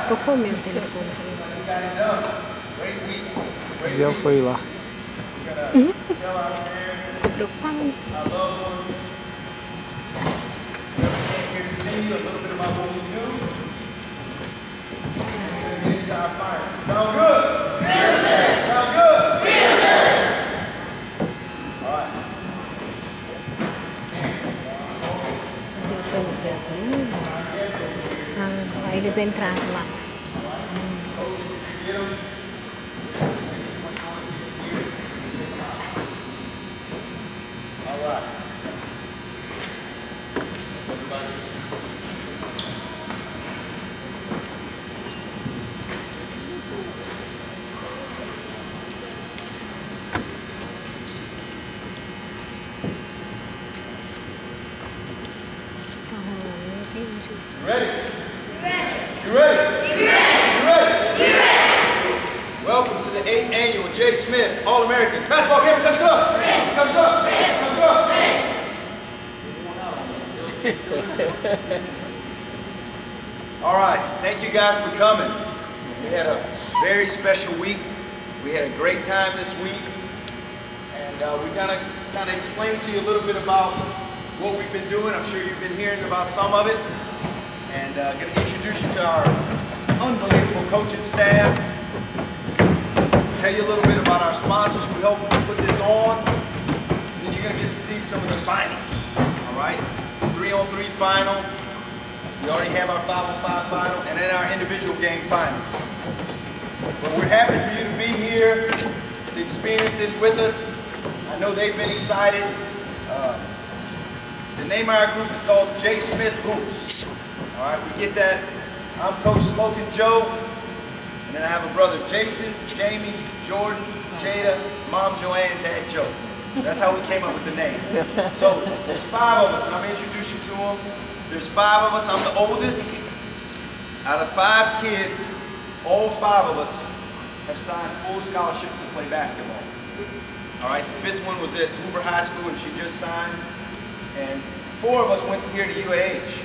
Tocou meu telefone também. Se quiser eu fui lá. Tô preocupado. Sound good? Real good. Sound good? Real good. All right. Você foi no certo? Aí eles entraram lá. All right. You ready? You ready? You ready? You ready? Welcome to the 8th annual J. Smith All-American Basketball Campus. Let's go! Let's go! Let's go! All right. Thank you guys for coming. We had a very special week. We had a great time this week. And we're going to kind of explain to you a little bit about what we've been doing. I'm sure you've been hearing about some of it. And going to introduce you to our unbelievable coaching staff. Tell you a little bit about our sponsors who helped put this on. Then you're going to get to see some of the finals. All right? 3-on-3 final. We already have our 5-on-5 final, and then our individual game finals. But we're happy for you to be here to experience this with us. I know they've been excited. The name of our group is called J. Smith Hoops. All right, we get that. I'm Coach Smoking Joe, and then I have a brother Jason, Jamie, Jordan, Jada, Mom Joanne, Dad Joe. That's how we came up with the name. So there's 5 of us, and I'm going to introduce you to them. There's 5 of us. I'm the oldest. Out of 5 kids, all 5 of us have signed full scholarships to play basketball. All right, the 5th one was at Hoover High School, and she just signed. And 4 of us went here to UAH.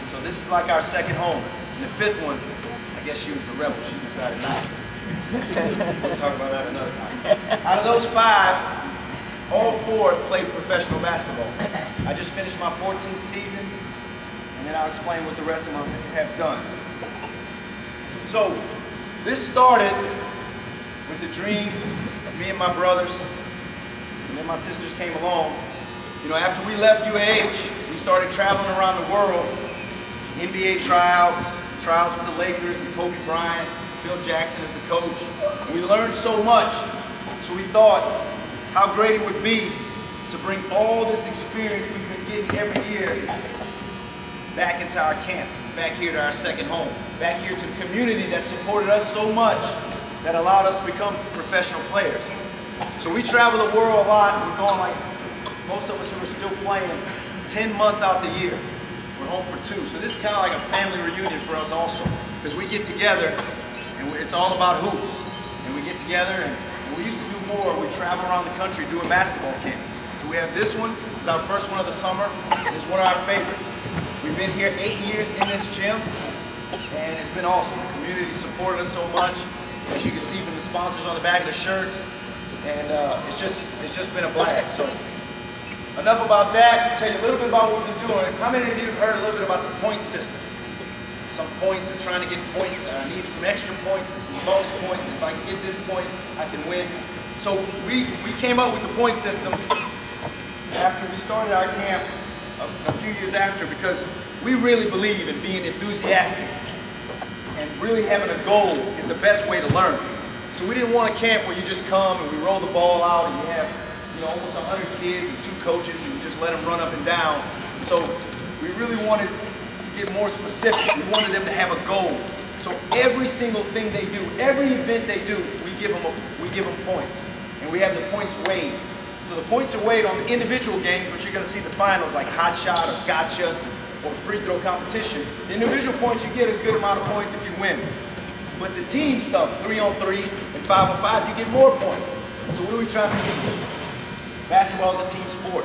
So this is like our second home. And the 5th one, I guess she was the rebel. She decided not. We'll talk about that another time. Out of those 5, all 4 played professional basketball. I just finished my 14th season, and then I'll explain what the rest of them have done. So this started with the dream of me and my brothers, and then my sisters came along. You know, after we left UAH, we started traveling around the world, NBA tryouts with the Lakers and Kobe Bryant, Phil Jackson as the coach. And we learned so much, so we thought how great it would be to bring all this experience we've been getting every year back into our camp, back here to our second home, back here to the community that supported us so much that allowed us to become professional players. So we travel the world a lot. We're going like most of us who are still playing 10 months out the year. We're home for 2. So this is kind of like a family reunion for us also. Because we get together and it's all about hoops. And we get together and we used to do more. We travel around the country doing basketball camps. So we have this one. It's our first one of the summer. It's one of our favorites. We've been here 8 years in this gym and it's been awesome. The community supported us so much. As you can see from the sponsors on the back of the shirts. And it's just been a blast. So enough about that. I'll tell you a little bit about what we've been doing. How many of you have heard a little bit about the point system? Some points and trying to get points. I need some extra points and some bonus points. If I can get this point, I can win. So we came up with the point system after we started our camp a few years after because we really believe in being enthusiastic and really having a goal is the best way to learn. So we didn't want a camp where you just come and we roll the ball out and you have almost 100 kids and 2 coaches and you just let them run up and down. So we really wanted to get more specific. We wanted them to have a goal. So every single thing they do, every event they do, we give them points. And we have the points weighed. So the points are weighed on the individual games, but you're going to see the finals like hot shot or gotcha or free throw competition. The individual points, you get a good amount of points if you win. But the team stuff, 3-on-3 and 5-on-5, you get more points. So what are we trying to teach? Basketball is a team sport.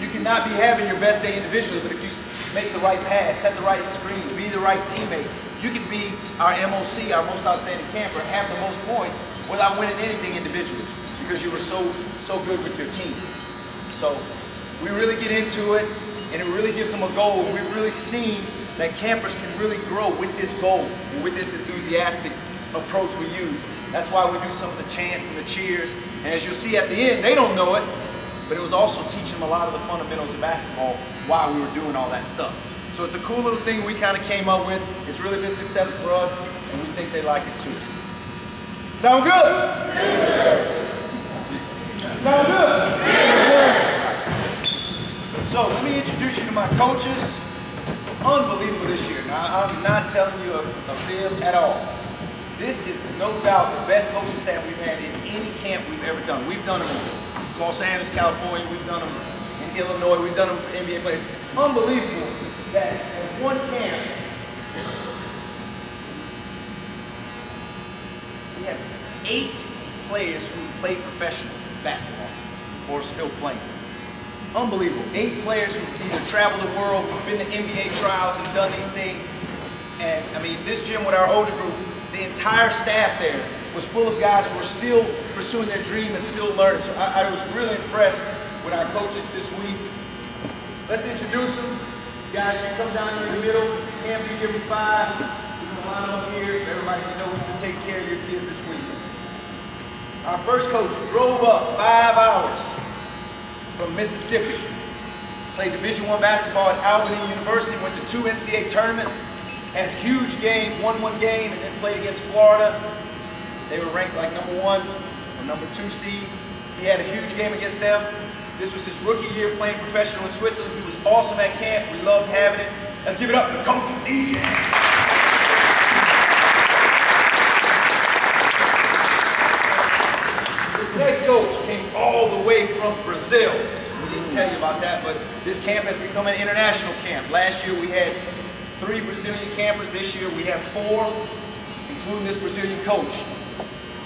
You cannot be having your best day individually, but if you make the right pass, set the right screen, be the right teammate, You can be our MOC, our most outstanding camper, and have the most points without winning anything individually because you were so good with your team. So we really get into it, and it really gives them a goal. We've really seen that campers can really grow with this goal and with this enthusiastic approach we use. That's why we do some of the chants and the cheers. And as you'll see at the end, they don't know it, but it was also teaching them a lot of the fundamentals of basketball while we were doing all that stuff. So it's a cool little thing we kind of came up with. It's really been successful for us, and we think they like it too. Sound good? Sound good? So let me introduce you to my coaches. Unbelievable this year. Now, I'm not telling you a fib at all. This is no doubt the best coaching staff we've had in any camp we've ever done. We've done them in Los Angeles, California. We've done them in Illinois. We've done them for NBA players. Unbelievable that in one camp, we have 8 players who played professional basketball or still playing. Unbelievable. 8 players who either traveled the world, been to NBA trials, and done these things. And I mean, this gym with our older group, the entire staff there was full of guys who were still pursuing their dream and still learning. So I was really impressed with our coaches this week. Let's introduce them. Guys, you come down here in the middle. Camp, you give them 5. We're going to line them up here so everybody can know who's going to take care of your kids this week. Our first coach drove up 5 hours from Mississippi. Played Division I basketball at Albany University, went to 2 NCAA tournaments, had a huge game, won 1 game, and then played against Florida. They were ranked like #1 or #2 seed. He had a huge game against them. This was his rookie year playing professional in Switzerland. He was awesome at camp. We loved having it. Let's give it up to Coach DJ. This next coach came all the way from Brazil. We didn't tell you about that, but this camp has become an international camp. Last year we had 3 Brazilian campers. This year we have 4, including this Brazilian coach.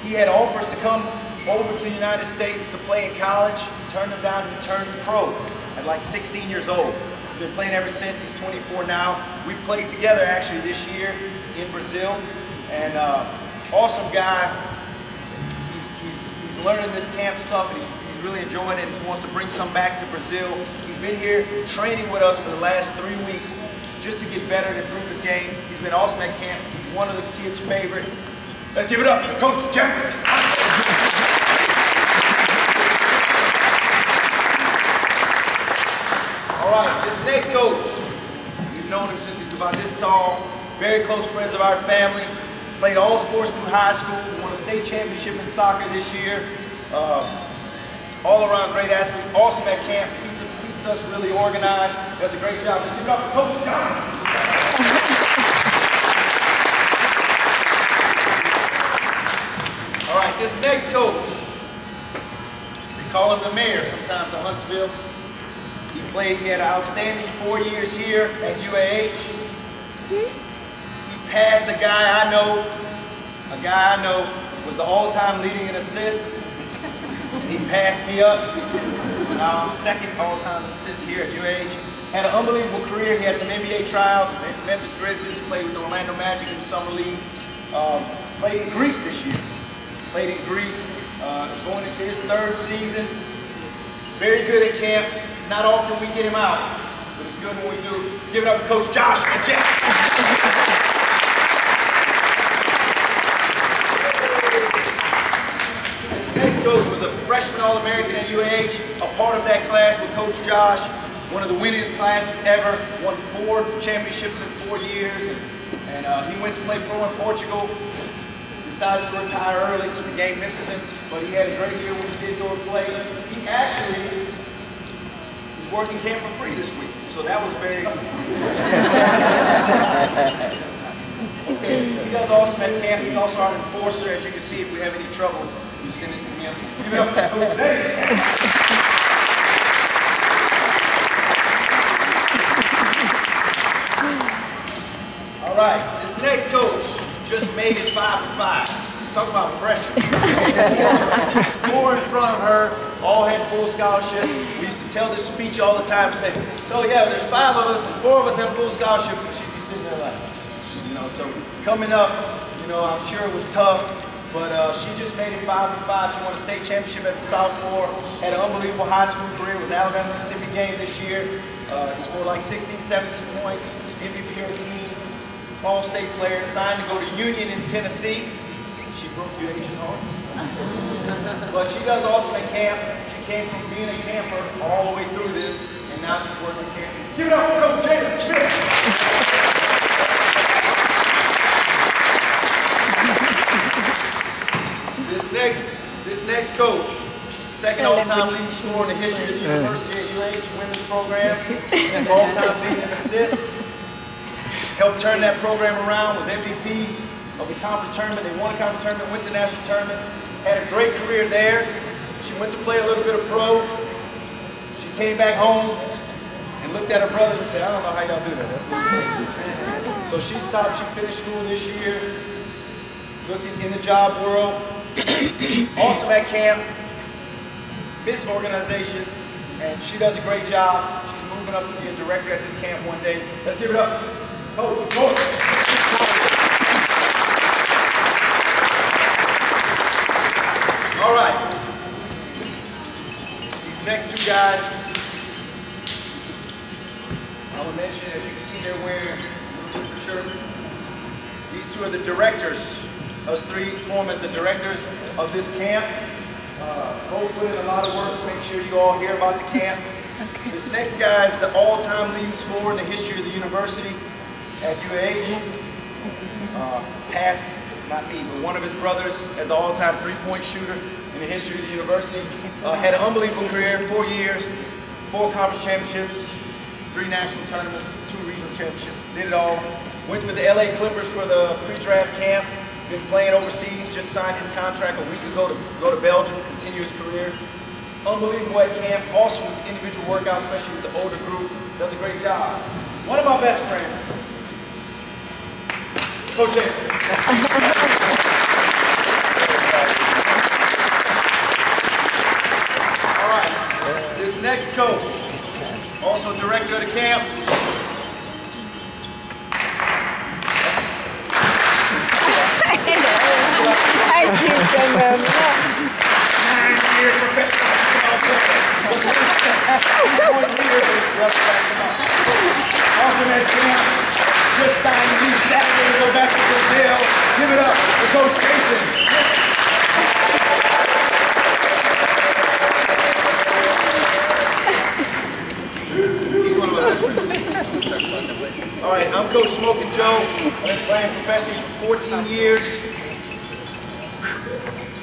He had offers to come over to the United States to play in college, turned them down, and he turned pro at like 16 years old. He's been playing ever since. He's 24 now. We played together actually this year in Brazil, and awesome guy. He's learning this camp stuff, and he's really enjoying it, and he wants to bring some back to Brazil. He's been here training with us for the last 3 weeks just to get better and improve his game. He's been awesome at camp. He's one of the kids' favorite. Let's give it up to Coach Jefferson. All right, this next coach, we've known him since he's about this tall. Very close friends of our family. Played all sports through high school. Won a state championship in soccer this year. All around great athlete. Awesome at camp. Keeps us really organized. Does a great job. Let's give it up to Coach John. All right, this next coach, we call him the mayor sometimes of Huntsville. He had an outstanding 4 years here at UAH. He passed a guy I know was the all-time leading in assists. He passed me up. Now I'm second all-time assist here at UAH. Had an unbelievable career. He had some NBA trials, Memphis Grizzlies, played with the Orlando Magic in the Summer League. Played in Greece this year. Played in Greece, going into his 3rd season. Very good at camp. It's not often we get him out, but it's good when we do. Give it up to Coach Josh and Jeff. This next coach was a freshman All-American at UAH, a part of that class with Coach Josh, one of the winningest classes ever, won 4 championships in 4 years, and he went to play pro in Portugal. Decided to retire early. The game misses him, but he had a great year when he did go and play. He actually is working camp for free this week, so that was very good. He does awesome at camp. He's also our enforcer. As you can see, if we have any trouble, we send it to him. Give it up to Jose. All right, this next coach just made it 5 for 5. Talk about pressure. 4 in front of her, all had full scholarship. We used to tell this speech all the time and say, so yeah, there's 5 of us and 4 of us have full scholarship, and she'd be sitting there like, So coming up, I'm sure it was tough, but she just made it 5-5. She won a state championship as a sophomore, had an unbelievable high school career, was Alabama-Mississippi game this year, scored like 16, 17 points, MVP of the team, all-state player, signed to go to Union in Tennessee. She broke UH's hearts. But she does awesome at camp. She came from being a camper all the way through this, and now she's working at camp. Give it up for Coach Jada Smith. This next coach, second all-time leading scorer in the history of the University of UH women's program, all-time leading assist. Helped turn that program around, was MVP of the conference tournament. They won a conference tournament, went to national tournament, had a great career there. She went to play a little bit of pro. She came back home and looked at her brothers and said, I don't know how y'all do that. That's crazy. So she stopped, she finished school this year, looking in the job world. Also at camp, Miss Organization, and she does a great job. She's moving up to be a director at this camp one day. Let's give it up. Coach. All right. These next two guys, I will mention, as you can see, they're wearing blue shirt. These two are the directors. Us three form as the directors of this camp. Both put in a lot of work to make sure you all hear about the camp. Okay. This next guy is the all-time leading scorer in the history of the university at UAH. Passed, not me, but one of his brothers as the all-time three-point shooter in the history of the university. Had an unbelievable career, 4 years, 4 conference championships, 3 national tournaments, 2 regional championships, did it all. Went with the LA Clippers for the pre-draft camp. Been playing overseas, just signed his contract a week ago to go to Belgium, continue his career. Unbelievable at camp, awesome with individual workouts, especially with the older group. Does a great job. One of my best friends, Coach James. All right, this next coach, also director of the camp. Awesome at camp. Just signed to leave Saturday to go back to Brazil. Give it up for Coach Jason. He's one of my best friends. All right, I'm Coach Smoking Joe. I've been playing professionally for 14 years.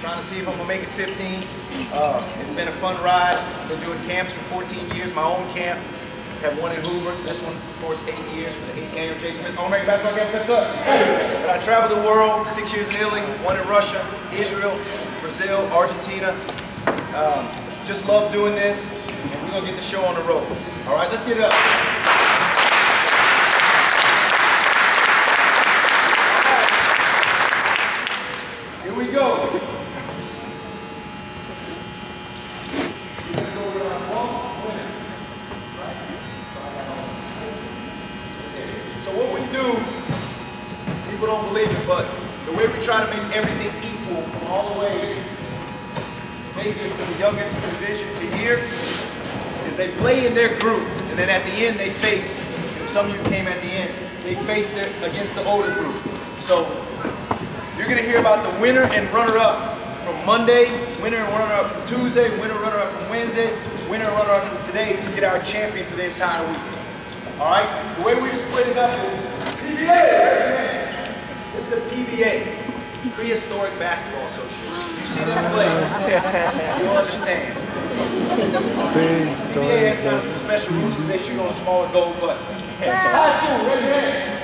Trying to see if I'm gonna make it 15. It's been a fun ride. Been doing camps for 14 years. My own camp. Had one in Hoover. This one, of course, 8 years for the 8th annual J. Smith All-American Basketball Game. But I traveled the world. 6 years in Italy, 1 in Russia, Israel, Brazil, Argentina. Just love doing this, and we're gonna get the show on the road. All right, let's get it up. Here we go. So what we do, people don't believe it, but the way we try to make everything equal from all the way basically to the youngest division to here is they play in their group, and then at the end they face, if some of you came at the end, they faced it against the older group. So you're going to hear about the winner and runner-up from Monday, winner and runner-up from Tuesday, winner and runner-up from Wednesday, winner and runner-up from today to get our champion for the entire week. All right? The way we've split it up is PBA. This is the PBA, Prehistoric Basketball Association. You see them play, you'll understand. PBA has kind of some special rules because they shoot on a smaller goal, but high school, raise your hand.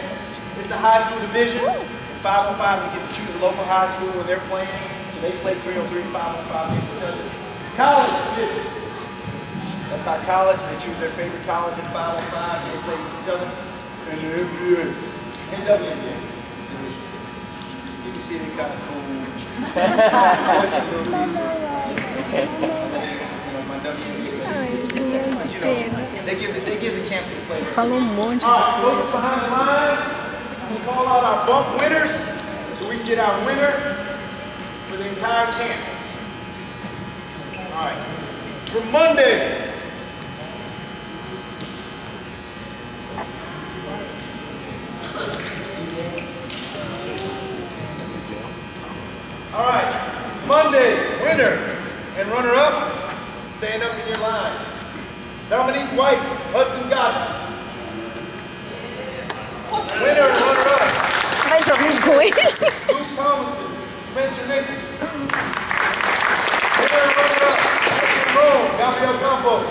It's the high school division. 5-on-5, we get to choose a local high school when they're playing. So they play 3-on-3, 5-on-5. College division. That's our college. They choose their favorite college in 5-on-5. They play with each other. And the NBA. NWNBA. You can see they're kind of cool. Voice a little deeper. My WNBA. But you know, they give the camp to the players. Falou monte. All right, focus behind the line. we call out our bump winners so we can get our winner for the entire camp. All right. For Monday, all right, Monday, winner and runner-up, stand up in your line. Dominique White, Hudson Gossett. Winner and runner-up. Vai jogar com ele. Luke Thomason, Spencer Nichols. Winner and runner-up. Rome, Gabriel Campos.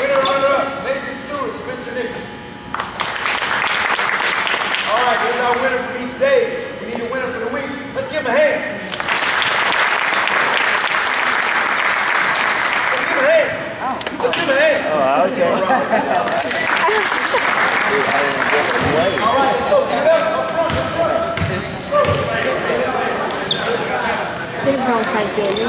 Winner and runner-up. Nathan Stewart, Spencer Nichols. All right, here's our winner for each day. We need a winner for the week. Let's give him a hand. Let's give him a hand. Let's give him a hand. Oh, okay. All right, let's go. Get up front, up front. Eles vão fazer, né?